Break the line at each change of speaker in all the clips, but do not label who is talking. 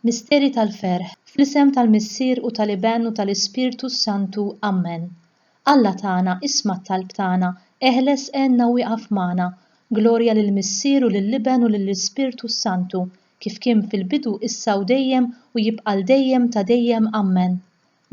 Misteri tal-ferħ, fl-isem tal-Missier u tal-Iben u tal-Ispirtu Santu, Amen. Alla tagħna, isma' t-talb tagħna, eħles għenna u iqaf magħna. Glorja lill-Missier u lill-Iben u lill-Ispirtu Santu, kif kien fil-bidu issa u dejjem u jibqa' dejjem ta' dejjem, Amen.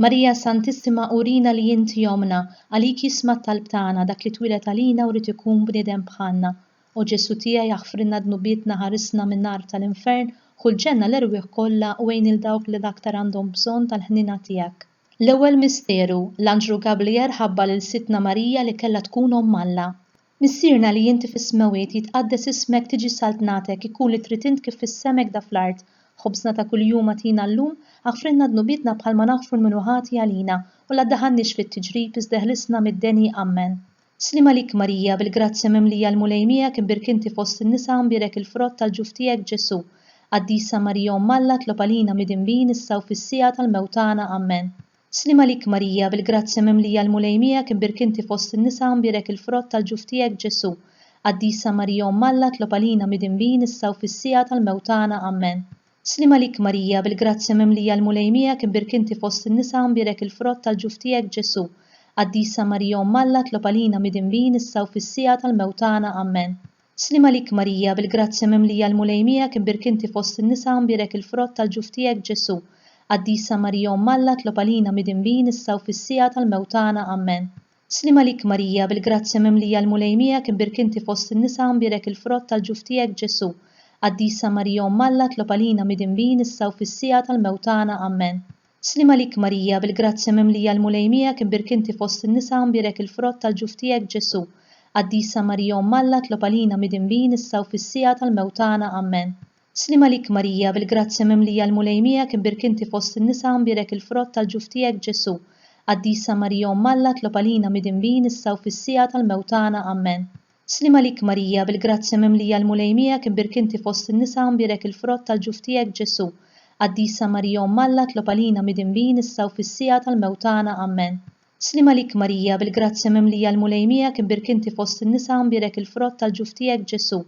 Marija Santissima urina li inti jomna, għalik jisma' t-talb tagħna dak li twilet għalina u rid ikun bniedem bħalna. O Ġesu tiegħi jaħfrilna dnubietna ħarisna min-nar tal-infern, ħulġenna l-erwieħ kollha u għejn il dawk li aktar għandhom bżonn tal-ħnina tiegħek. L-ewwel misteru, l-Anġlu Gabriel ħabba lil Sitna Marija li kellha tkun omm Alla. Missierna li inti fis-smawiet jitqaddes ismek tiġi saltnatek ikun li trid int kif fis-semek da fl-art. Ħobżna ta' kuljum atina llum, aħfrilna dnubietna bħalma naħfru l-minuħati għalina u la ddaħannix fit-tiġrib iżda ħlisna mid-deni, Amen. Slima lik Marija, bil-grazzja mimlija l-mulejmija kien birkinti fost in-nisa nbirek il-frott tal-ġuf tiegħek Ġesu. Qaddisa Marija omm Alla tlob għalina midinbin issa u fis-sija tal-mewtana, Amen. Slima lik Marija, bil-grazzja mimlija l-mulejmija kien birkinti fost in-nisa nbirek il-frott tal-ġuf tiegħek Ġesu. Qaddisa Marija omm Alla tlob għalina midinbin issa u fis-sija tal-mewtana, Amen. Slima lik Marija, bil-grazzja mimlija l-mulejmija kien birkinti fost in-nisa nbirek il-frott tal-ġuf tiegħek Ġesu. Qaddisa Marija omm Alla tlob għalina midinbin issa u fis-sija tal-mewtana, Amen. Slima lik Marija, bil-grazzja mimlija l-mulejmija kien birkinti fost in-nisa nbirek il-frott tal-ġuf tiegħek Ġesu. Qaddisa Marija omm Alla tlob għalina midinbin issa u fis-sija tal-mewtana, Amen. Slima lik Marija, bil-grazzja mimlija l-mulejmija kien birkinti fost in-nisa nbirek il-frott tal-ġuf tiegħek Ġesu. Qaddisa Marija omm Alla tlob għalina midinbin issa u fis-sija tal-mewtana, Amen. Slima lik Marija, bil-grazzja mimlija l-mulejmija kien birkinti fost in-nisa nbirek il-frott tal-ġuf tiegħek Ġesu. Qaddisa Marija omm Alla tlob għalina midinbin issa u fis-sija tal-mewtana, Amen. Slima lik Marija, bil-grazzja mimlija l-mulejmija kien birkinti fost in-nisa nbirek il-frott tal-ġuf tiegħek Ġesu. Qaddisa Marija omm Alla tlob għalina midinbin issa u fis-sija tal-mewtana, Amen. Slima lik Marija, bil-grazzja mimlija l-mulejmija kien birkinti fost in-nisa nbirek il-frott tal-ġuf tiegħek Ġesu. Qaddisa Marija omm Alla tlob għalina midinbin issa u fis-sija tal-mewtana, Amen. Slima lik Marija, bil-grazzja mimlija l-mulejmija kien birkinti fost in-nisa nbirek il-frott tal-ġuf tiegħek Ġesu.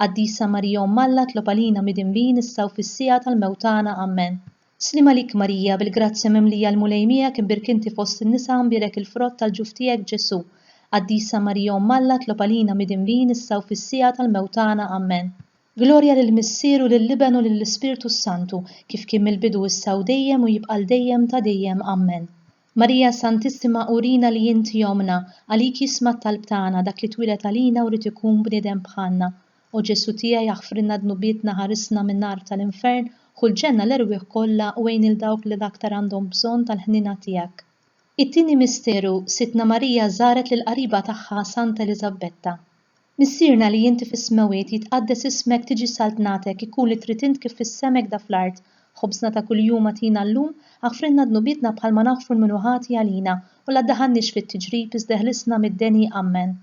Qaddisa Marija omm Alla tlob għalina midinbin issa u fis-sija tal-mewtana, Amen. Slima lik Marija, bil-grazzja mimlija l-mulejmija kien birkinti fost in-nisa nbirek il-frott tal-ġuf tiegħek Ġesu. Qaddisa Marija omm Alla tlob għalina midinbin issa u fis-sija tal-mewtana, Amen. Glorja lill-Missier u lill-Iben u lill-Ispirtu Santu, kif kien mill-bidu issa u dejjem u jibqa' dejjem ta' dejjem, Amen. Marija Santissima urina li inti jomna, għalik jisma' t-talb tagħna dak li twilet għalina u rid ikun bniedem bħalna. O Ġesu tiegħi jaħfrilna dnubietna ħarisna min-nar tal-infern, ħulġenna l-erwieħ kollha u għejn il dawk li aktar għandhom bżonn tal-ħnina tiegħek. It-tieni misteru, Sitna Marija żaret lill-qariba tagħha Santa Elisabetta. Missierna li inti fis-smawiet jitqaddes ismek tiġi saltnatek ikun li trid int kif fis-semek da fl-art. Ħobżna ta' kuljum atina llum, aħfrilna dnubietna bħalma naħfru l-minuħati għalina u la ddaħannix fit-tiġrib iżda ħlisna mid-deni, Amen.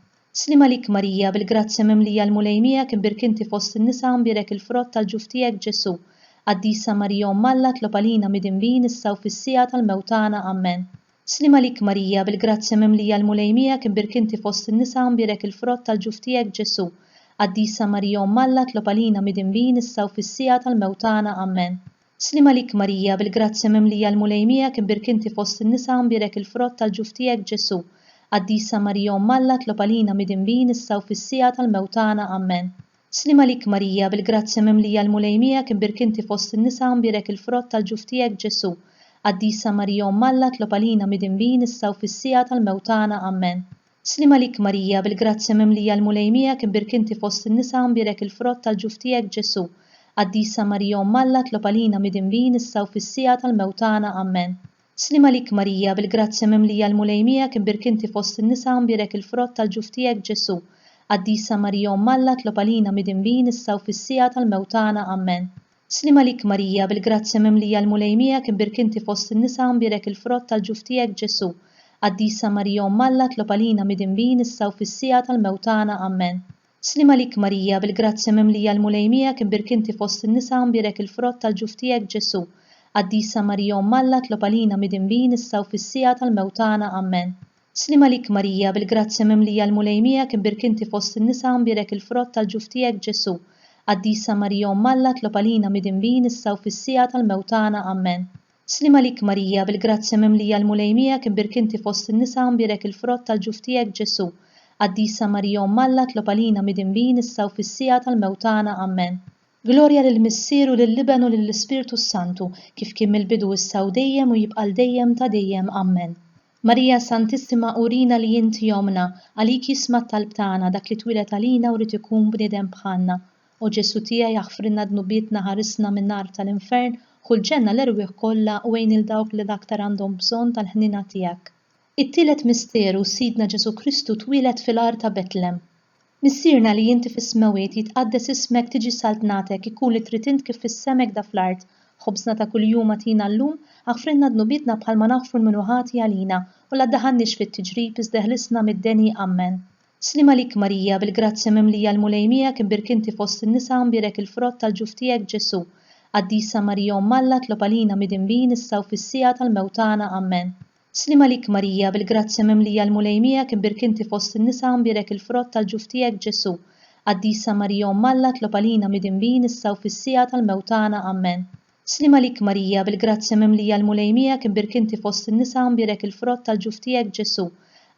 Slima lik Marija, bil-grazzja mimlija l-mulejmija kien birkinti fost in-nisa nbirek il-frott tal-ġuf tiegħek Ġesu. Qaddisa Marija omm Alla tlob għalina midinbin issa u fis-sija tal-mewtana, Amen. Slima lik Marija, bil-grazzja mimlija l-mulejmija kien birkinti fost in-nisa nbirek il-frott tal-ġuf tiegħek Ġesu. Qaddisa Marija omm Alla tlob għalina midinbin issa u fis-sija tal-mewtana, Amen. Slima lik Marija, bil-grazzja mimlija l-mulejmija kien birkinti fost in-nisa nbirek il-frott tal-ġuf tiegħek Ġesu. Qaddisa Marija omm Alla tlob għalina midinbin issa u fis-sija tal-mewtana, Amen. Slima lik Marija, bil-grazzja mimlija l-mulejmija kien birkinti fost in-nisa nbirek il-frott tal-ġuf tiegħek Ġesu. Qaddisa Marija omm Alla tlob għalina midinbin issa u fis-sija tal-mewtana, Amen. Slima lik Marija, bil-grazzja mimlija l-mulejmija kien birkinti fost in-nisa nbirek il-frott tal-ġuf tiegħek Ġesu. Qaddisa Marija omm Alla tlob għalina midinbin issa u fis-sija tal-mewtana, Amen. Slima lik Marija, bil-grazzja mimlija l-mulejmija kien birkinti fost in-nisa nbirek il-frott tal-ġuf tiegħek Ġesu. Qaddisa Marija omm Alla tlob għalina midinbin issa u fis-sija tal-mewtana, Amen. Slima lik Marija, bil-grazzja mimlija l-mulejmija kien birkinti fost in-nisa nbirek il-frott tal-ġuf tiegħek Ġesu. Qaddisa Marija omm Alla tlob għalina midinbin issa u fis-sija tal-mewtana, Amen. Slima lik Marija, bil-grazzja mimlija l-mulejmija kien birkinti fost in-nisa nbirek il-frott tal-ġuf tiegħek Ġesu. Qaddisa Marija omm Alla tlob għalina midinbin issa u fis-sija tal-mewtana, Amen. Slima lik Marija, bil-grazzja mimlija l-mulejmija kien birkinti fost in-nisa nbirek il-frott tal-ġuf tiegħek Ġesu. Qaddisa Marija Umm Alla tlob għalina midinbin issa u fis-sija tal-mewtana. Amen. Slima lik Marija, bil-grazzja mimlija l-mulejmija kien birkinti fost in-nisa mbirek il-frott tal-ġuf tiegħek Ġesu. Qaddisa Marija Umm Alla tlob għalina midinbin issa u fis-sija tal-mewtana. Amen. Glorja lill-Missier u lill-Liben u lill-Ispirtu Santu, kif kien mill-bidu issa u dejjem u jibqal dejjem ta' dejjem. Amen. Marija Santissima urina li inti jomna, għalik jisma' talb tagħna dak li twilet għalina u rid ikun bniedem bħalna. U Ġesu tiegħi jaħfrilna dnubietna ħarisna min-nar tal-infern, kull ġenna l-erwieħ kollha u għejn il dawk li l-aktar għandhom bżonn tal-ħnina tiegħek. It-tielet misteru Sidna Ġesu Kristu twilet fil-ar ta' Betlem. Missierna li inti fis-smawiet jitqaddes ismek tiġi saltnatek ikun li trid int kif fis-semek da fl-art. Ħobżna ta' kuljum atina llum, aħfrilna dnubietna bħalma naħfru l-minuħati għalina u la ddaħannix fit-tiġrib iżdeħlisna mid-deni. Amen. Slima lik Marija, bil-grazzja mimlija l-mulejmija kien birkinti fost in-nisa mbirek il-frott tal-ġuf tiegħek Ġesu. Qaddisa Marija Umm Alla tlob għalina midinbin issa u fis-sija tal-mewtana. Amen. Slima lik Marija, bil-grazzja mimlija l-mulejmija kien birkinti fost in-nisa mbirek il-frott tal-ġuf tiegħek Ġesu. Qaddisa Marija Umm Alla tlob għalina midinbin issa u fis-sija tal-mewtana. Amen. Slima lik Marija, bil-grazzja mimlija l-mulejmija kien birkinti fost in-nisa mbirek il-frott tal-ġuf tiegħek Ġesu.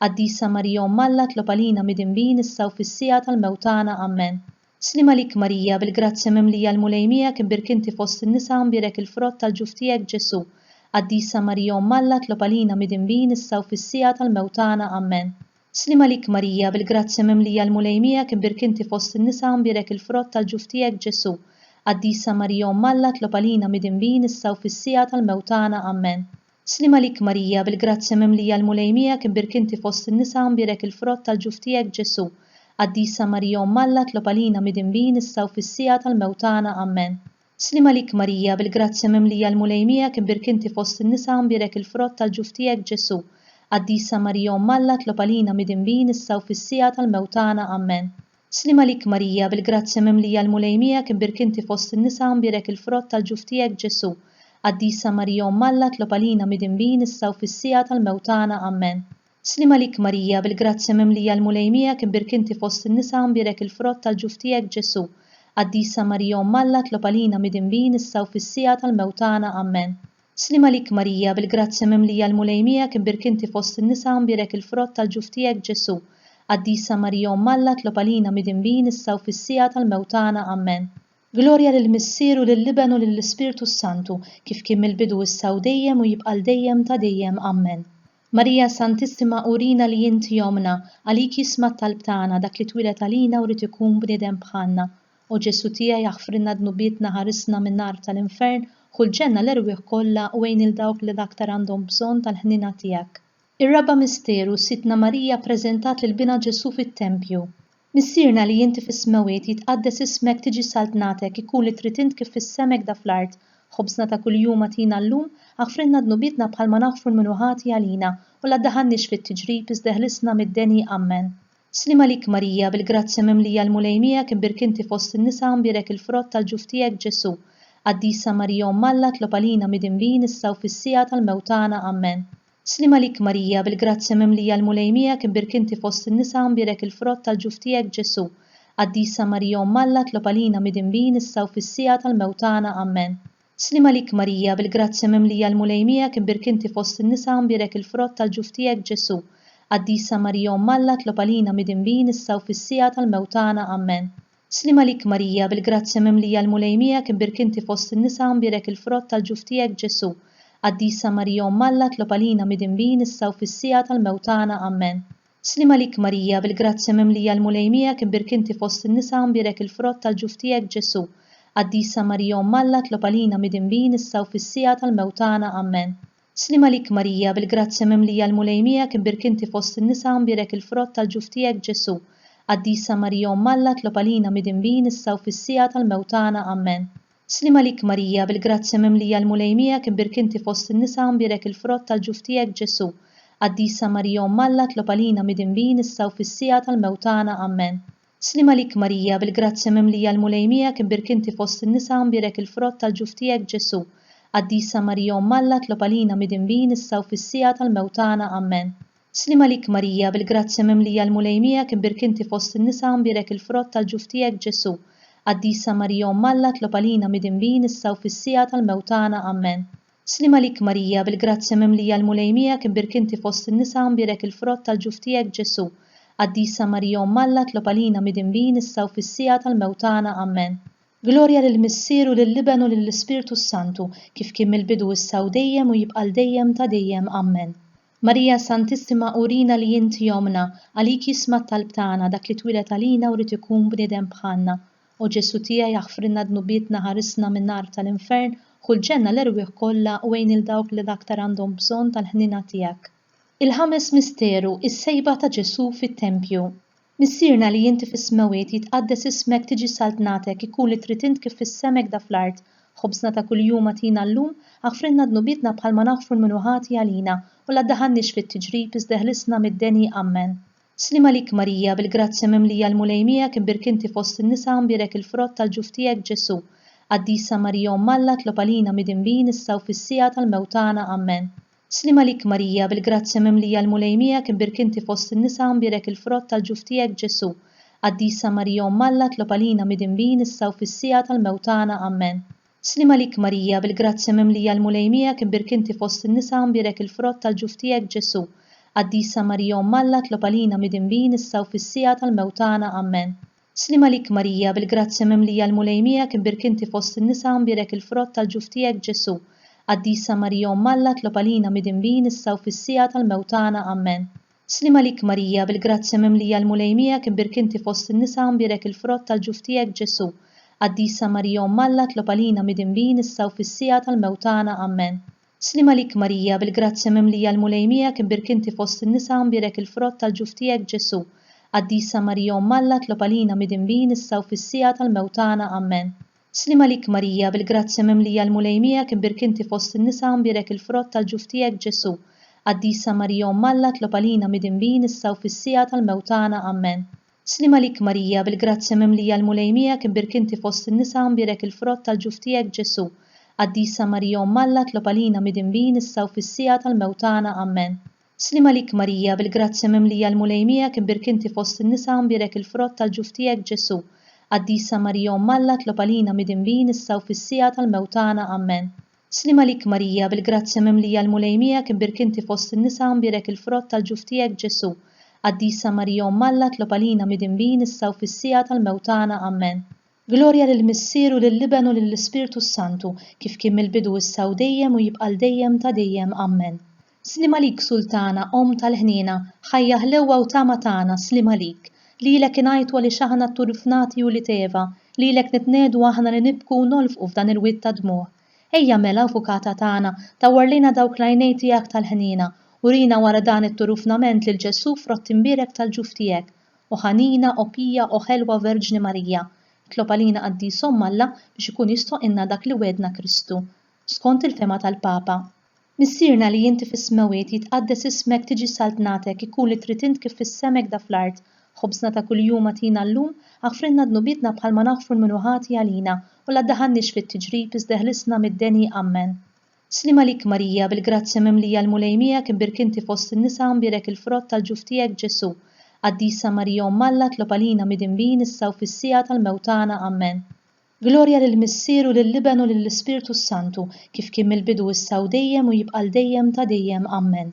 Qaddisa Marija Umm Alla tlob għalina midinbin issa u fis-sija tal-mewtana. Amen. Slima lik Marija, bil-grazzja mimlija l-mulejmija kien birkinti fost in-nisa mbirek il-frott tal-ġuf tiegħek Ġesu. Qaddisa Marija Umm Alla tlob għalina midinbin issa u fis-sija tal-mewtana. Amen. Slima lik Marija, bil-grazzja mimlija l-mulejmija kien birkinti fost in-nisa mbirek il-frott tal-ġuf tiegħek Ġesu. Qaddisa Marija Umm Alla tlob għalina midinbin issa u fis-sija tal-mewtana. Amen. Slima lik Marija, bil-grazzja mimlija l-mulejmija kien birkinti fost in-nisa mbirek il-frott tal-ġuf tiegħek Ġesu. Qaddisa Marija Umm Alla tlob għalina midinbin issa u fis-sija tal-mewtana. Amen. Slima lik Marija, bil-grazzja mimlija l-mulejmija kien birkinti fost in-nisa mbirek il-frott tal-ġuf tiegħek Ġesu. Qaddisa Marija Umm Alla tlob għalina midinbin issa u fis-sija tal-mewtana. Amen. Slima lik Marija, bil-grazzja mimlija l-mulejmija kien birkinti fost in-nisa mbirek il-frott tal-ġuf tiegħek Ġesu. Qaddisa Marija Umm Alla tlob għalina midinbin issa u fis-sija tal-mewtana. Amen. Slima lik Marija, bil-grazzja mimlija l-mulejmija kien birkinti fost in-nisa mbirek il-frott tal-ġuf tiegħek Ġesu. Qaddisa Marija Umm Alla tlob għalina midinbin issa u fis-sija tal-mewtana. Amen. Slima lik Marija, bil-grazzja mimlija l-mulejmija kien birkinti fost in-nisa mbirek il-frott tal-ġuf tiegħek Ġesu. Qaddisa Marija Umm Alla tlob għalina midinbin issa u fis-sija tal-mewtana. Amen. Glorja lill-Missier u lill-Liben u lill-Ispirtu Santu, kif kien mill-bidu issa u dejjem u jibqal dejjem ta' dejjem. Amen. Marija Santissima urina li inti jomna, għalik jisma' talb tagħna dak li twilet għalina u rid ikun bniedem bħalna. U Ġesu tiegħi jaħfrilna dnubietna ħarisna min-nar tal-infern, kull ġenna l-erwieħ kollha u għejn il dawk li l-aktar għandhom bżonn tal-ħnina tiegħek. Ir-raba misteru Sidna Marija ppreżentat lil bina Ġesu fit-Tempju. Missierna li inti fis-smawiet jitqaddes ismek tiġi saltnatek ikun li trid int kif fis-semek da fl-art. Ħobżna ta' kuljum atina llum, aħfrilna dnubietna bħalma naħfru l-minuħati għalina u la ddaħannix fit-tiġrib iżdeħlisna mid-deni. Amen. Slima lik Marija, bil-grazzja mimlija l-mulejmija kien birkinti fost in-nisa mbirek il-frott tal-ġuf tiegħek Ġesu. Qaddisa Marija Umm Alla tlob għalina midinbin issa u fis-sija tal-mewtana. Amen. Slima lik Marija, bil-grazzja mimlija l-mulejmija kien birkinti fost in-nisa mbirek il-frott tal-ġuf tiegħek Ġesu. Qaddisa Marija Umm Alla tlob għalina midinbin issa u fis-sija tal-mewtana. Amen. Slima lik Marija, bil-grazzja mimlija l-mulejmija kien birkinti fost in-nisa mbirek il-frott tal-ġuf tiegħek Ġesu. Qaddisa Marija Umm Alla tlob għalina midinbin issa u fis-sija tal-mewtana. Amen. Slima lik Marija, bil-grazzja mimlija l-mulejmija kien birkinti fost in-nisa mbirek il-frott tal-ġuf tiegħek Ġesu. Qaddisa Marija Umm Alla tlob għalina midinbin issa u fis-sija tal-mewtana. Amen. Slima lik Marija, bil-grazzja mimlija l-mulejmija kien birkinti fost in-nisa mbirek il-frott tal-ġuf tiegħek Ġesu. Qaddisa Marija Umm Alla tlob għalina midinbin issa u fis-sija tal-mewtana. Amen. Slima lik Marija, bil-grazzja mimlija l-mulejmija kien birkinti fost in-nisa mbirek il-frott tal-ġuf tiegħek Ġesu. Qaddisa Marija Umm Alla tlob għalina midinbin issa u fis-sija tal-mewtana. Amen. Slima lik Marija, bil-grazzja mimlija l-mulejmija kien birkinti fost in-nisa mbirek il-frott tal-ġuf tiegħek Ġesu. Qaddisa Marija Umm Alla tlob għalina midinbin issa u fis-sija tal-mewtana. Amen. Slima lik Marija, bil-grazzja mimlija l-mulejmija kien birkinti fost in-nisa mbirek il-frott tal-ġuf tiegħek Ġesu. Qaddisa Marija Umm Alla tlob għalina midinbin issa u fis-sija tal-mewtana. Amen. Slima lik Marija, bil-grazzja mimlija l-mulejmija kien birkinti fost in-nisa mbirek il-frott tal-ġuf tiegħek Ġesu. Qaddisa Marija Omm Alla tlob għalina midinbin issa u fis-sija tal-mewtana. Amen. Slima lik Marija bil-grazzja mimlija l-mulejmija kibbirkinti fost in-nisa nbierek il-frott tal-ġuf tiegħek Ġesu. Qaddisa Marija Omm Alla tlob għalina midinbin issa u fis-sija tal-mewtana. Amen. Glorja lill-Missier u lill-Liben u lill-Ispirtu Santu kif kien mill-bidu issa u dejjem u jibqa' dejjem ta' dejjem. Amen. Marija Santissima urina li inti jomna għalik jisma' talb tagħna dak li twilet għalina u rid ikun bniedem bħalna. U Ġesu tiegħi jaħfrilna dnubietna ħarisna min-nar tal-infern u l-ġenna l-erwieħ kollha u għejn il dawk li aktar għandhom bżonn tal-ħnina tiegħek. Il-ħames misteru is-sejba ta' Ġesu fit-Tempju. Missierna li inti fis-smawiet jitqaddes ismek tiġi saltnatek ikun li trid int kif fis-semek da fl-art. Ħobżna ta' kuljum atina llum aħfrilna dnubietna bħalma naħfru l-minuħati għalina u la ddaħannix fit-tiġrib iżda ħlisna mid-deni. Amen. Slima lik Marija bil-grazzja mimlija l-mulejmija kibbirkinti fost in-nisa nbierek il-frott tal-ġuf tiegħek Ġesu. Qaddisa Marija Omm Alla tlob għalina midinbin issa u fis-sija tal-mewtana. Amen. Slima lik Marija bil-grazzja mimlija l-mulejmija kibbirkinti fost in-nisa nbierek il-frott tal-ġuf tiegħek Ġesu. Qaddisa Marija Omm Alla tlob għalina midinbin issa u fis-sija tal-mewtana. Amen. Slima lik Marija bil-grazzja mimlija l-mulejmija kibbirkinti fost in-nisa nbierek il-frott tal-ġuf tiegħek Ġesu. Qaddisa Marija Omm Alla tlob għalina midinbin issa u fis-sija tal-mewtana. Amen. Slima lik Marija bil-grazzja mimlija l-mulejmija kibbirkinti fost in-nisa nbierek il-frott tal-ġuf tiegħek Ġesu. Qaddisa Marija Omm Alla tlob għalina midinbin issa u fis-sija tal-mewtana. Amen. Slima lik Marija bil-grazzja mimlija l-mulejmija kibbirkinti fost in-nisa nbierek il-frott tal-ġuf tiegħek Ġesu. Qaddisa Marija Omm Alla tlob għalina midinbin issa u fis-sija tal-mewtana. Amen. Slima lik Marija bil-grazzja mimlija l-mulejmija kibbirkinti fost in-nisa nbierek il-frott tal-ġuf tiegħek Ġesu. Qaddisa Marija Omm Alla tlob għalina midinbin issa u fis-sija tal-mewtana. Amen. Slima lik Marija bil-grazzja mimlija l-mulejmija kibbirkinti fost in-nisa nbierek il-frott tal-ġuf tiegħek Ġesu. Qaddisa Marija Omm Alla tlob għalina midinbin issa u fis-sija tal-mewtana. Amen. Slima lik Marija bil-grazzja mimlija l-mulejmija kibbirkinti fost in-nisa nbierek il-frott tal-ġuf tiegħek Ġesu. Qaddisa Marija Omm Alla tlob għalina midinbin issa u fis-sija tal-mewtana. Amen. Slima lik Marija bil-grazzja mimlija l-mulejmija kibbirkinti fost in-nisa nbierek il-frott tal-ġuf tiegħek Ġesu. Qaddisa Marija Omm Alla tlob għalina midinbin issa u fis-sija tal-mewtana. Amen. Slima lik Marija bil-grazzja mimlija l-mulejmija kibbirkinti fost in-nisa nbierek il-frott tal-ġuf tiegħek Ġesu. Qaddisa Marija Omm Alla tlob għalina midinbin issa u fis-sija tal-mewtana. Amen. Glorja lill-Missier u lill-Liben u lill-Ispirtu Santu kif kien mill-bidu issa u dejjem u jibqa' dejjem ta' dejjem. Amen. Slima lik Sultana Omm tal-ħniena ħajja ħlewwa u tama tagħna. Slima lik. Lilek ingħajtu għaliex aħna t-turfnati u li teva. Lilek nitnedu aħna li nibku u nolfqu f'dan il-witt ta' dmuħ. Ejja mela Avukata tagħna tawwar lina dawk l-għajnejn tiegħek tal-ħniena u rina wara dan it-turufnament lil Ġesu frott imbierek tal-ġuf tiegħek. U ħanina u pija u ħelwa Verġni Marija. Tlob għalina Qaddisa Omm Alla biex ikun jistoqilna dak li wedna Kristu. Skont il-fema tal-Papa. Missierna li inti fis-smawiet jitqaddes ismek tiġi saltnatek ikun li trid int kif fis-semek da fl-art. Ħobżna ta' kuljum atina llum aħfrilna dnubietna bħalma naħfru l-minuħati għalina u la ddaħannix fit-tiġrib iżda ħlisna mid-deni. Amen. Slima lik Marija bil-grazzja mimlija l-mulejmija kibbirkinti fost in-nisa nbierek il-frott tal-ġuf tiegħek Ġesu. Qaddisa Marija Omm Alla tlob għalina midinbin issa u fis-sija tal-mewtana. Amen. Glorja lill-Missier u lill-Liben u lill-Ispirtu Santu kif kien mill-bidu issa u dejjem u jibqa' dejjem ta' dejjem. Amen.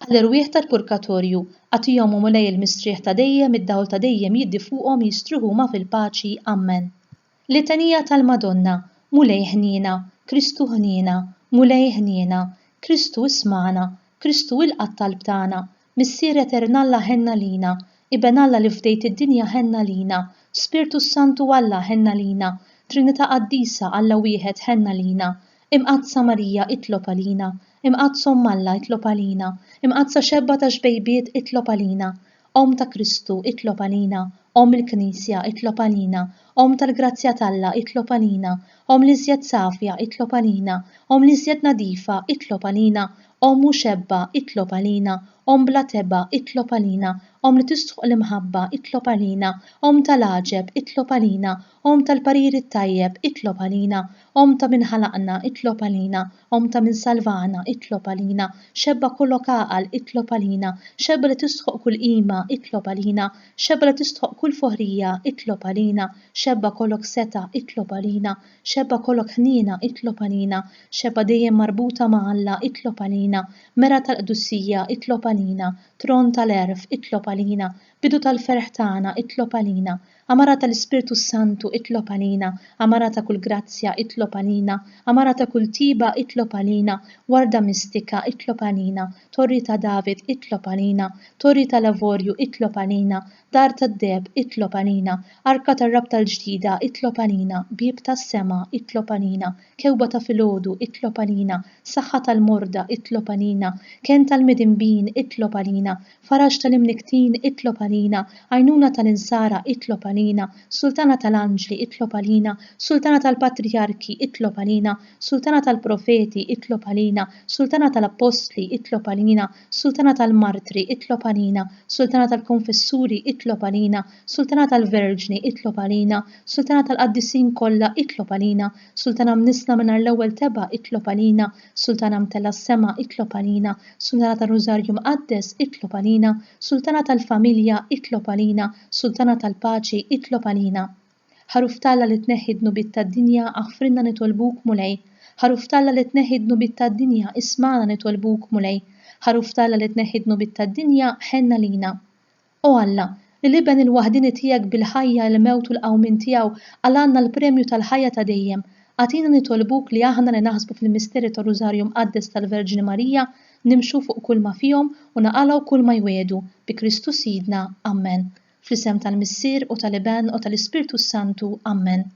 Għall-irwieħ tal-Purgatorju għatihom mulej il-mistrieħ ta' dejjem id-dawl ta' dejjem jiddi fuqhom jistruħuma fil-paċi. Amen. Litanija tal-Madonna mulej ħniena, Kristu ħniena, mulej ħniena, Kristu ismana, Kristu ilqa' talb tagħna, Missier Eternalla ħenna lina, Iben Alla li fdejt id-dinja ħenna lina, Spiritu Santu Alla ħenna lina, Trinità Qaddisa Alla wieħed ħenna lina, Imqazza Marija itlob għalina, Imqazza Omm Alla itlob għalina, Imqazza xebba ta' xbejbiet itlob għalina, Omm ta' Kristu itlob għalina, Omm il-Knisja itlob għalina, Omm tal-Grazzja t'Alla itlob għalina, Omm li żjed safja itlob għalina, Omm li żjed nadifa itlob għalina, Omm u xebba itlob għalina, Omm bla teba itlob għalina, Omm li tistħuq l-imħabba itlob għalina, Omm tal-għaġeb itlob għalina, Omm tal-parir it-tajjeb itlob għalina, Omm ta' min ħalaqna itlob għalina, Omm ta' min salvana itlob għalina, xebba kollok għaqal itlob għalina, xebba li tistħuq kull qima itlob għalina, xebba li tistħuq kull foħrija itlob għalina, xebba kollok seta itlob għalina, xebba kollok ħnina itlob għalina, xebba dejjem marbuta ma' Alla itlob għalina, mera tal-qdussija itlob għalina, tron tal-erf itlob għalina, bidu tal-ferħ tagħna itlob għalina, amara tal-Ispirtu Santu itlob għalina, amara ta' kull grazzja itlob għalina, amara ta' kull tiba itlob għalina, warda mistika itlob għalina, torri ta' David itlob għalina, torri tal-Lavorju itlob għalina, dar tad-deb itlob għalina, arka tar-rab tal-ġdida itlob għalina, bib tas-sema itlob għalina, kewba ta' filgħodu itlob għalina, saħħa tal-morda itlob għalina, ken tal-midinbin itlob għalina, faraġ tal-imniktin itlob għalina, għajnuna tal-insara itlob għalina, sultana tal-anġli itlob għalina, sultana tal-patriarki itlob għalina, sultana tal-profeti itlob għalina, sultana tal-apostli itlob għalina, sultana tal-martri itlob għalina, sultana tal-konfessuri itlob għalina, sultana tal-verġni itlob għalina, sultana tal-qaddisin kollha itlob għalina, sultana mnisna minn l-ewwel teba itlob għalina, sultana mtella s-sema itlob għalina, sultana tal-Rużarju mqaddes itlob għalina, sultana tal-familja itlob għalina, sultana tal-paċi itlob għalina. Ħaruf Talla li tneħħi d-nubit tad-dinja aħfrinna nitolbuk mulej. Ħaruf Talla li tneħħi d-nubit tad-dinja ismana nitolbuk mulej. Ħaruf Talla li tneħħi d-nubit tad-dinja ħenna lina. O Alla, li liben il-waħdini tiegħek bil-ħajja l-mewt u l-qawmin tiegħu għalanna l-premju tal-ħajja ta' dejjem. Għatina nitolbuk li aħna li naħsbu fil-misteri tar-Rużarju mqaddes tal-Verġini Marija nimxu fuq kull ma fihom u naqalgħu kull ma jwedu bi Kristu Sidna. Amen. Fl-isem tal-Missier u tal-Iben u tal-Ispirtu Santu. Amen.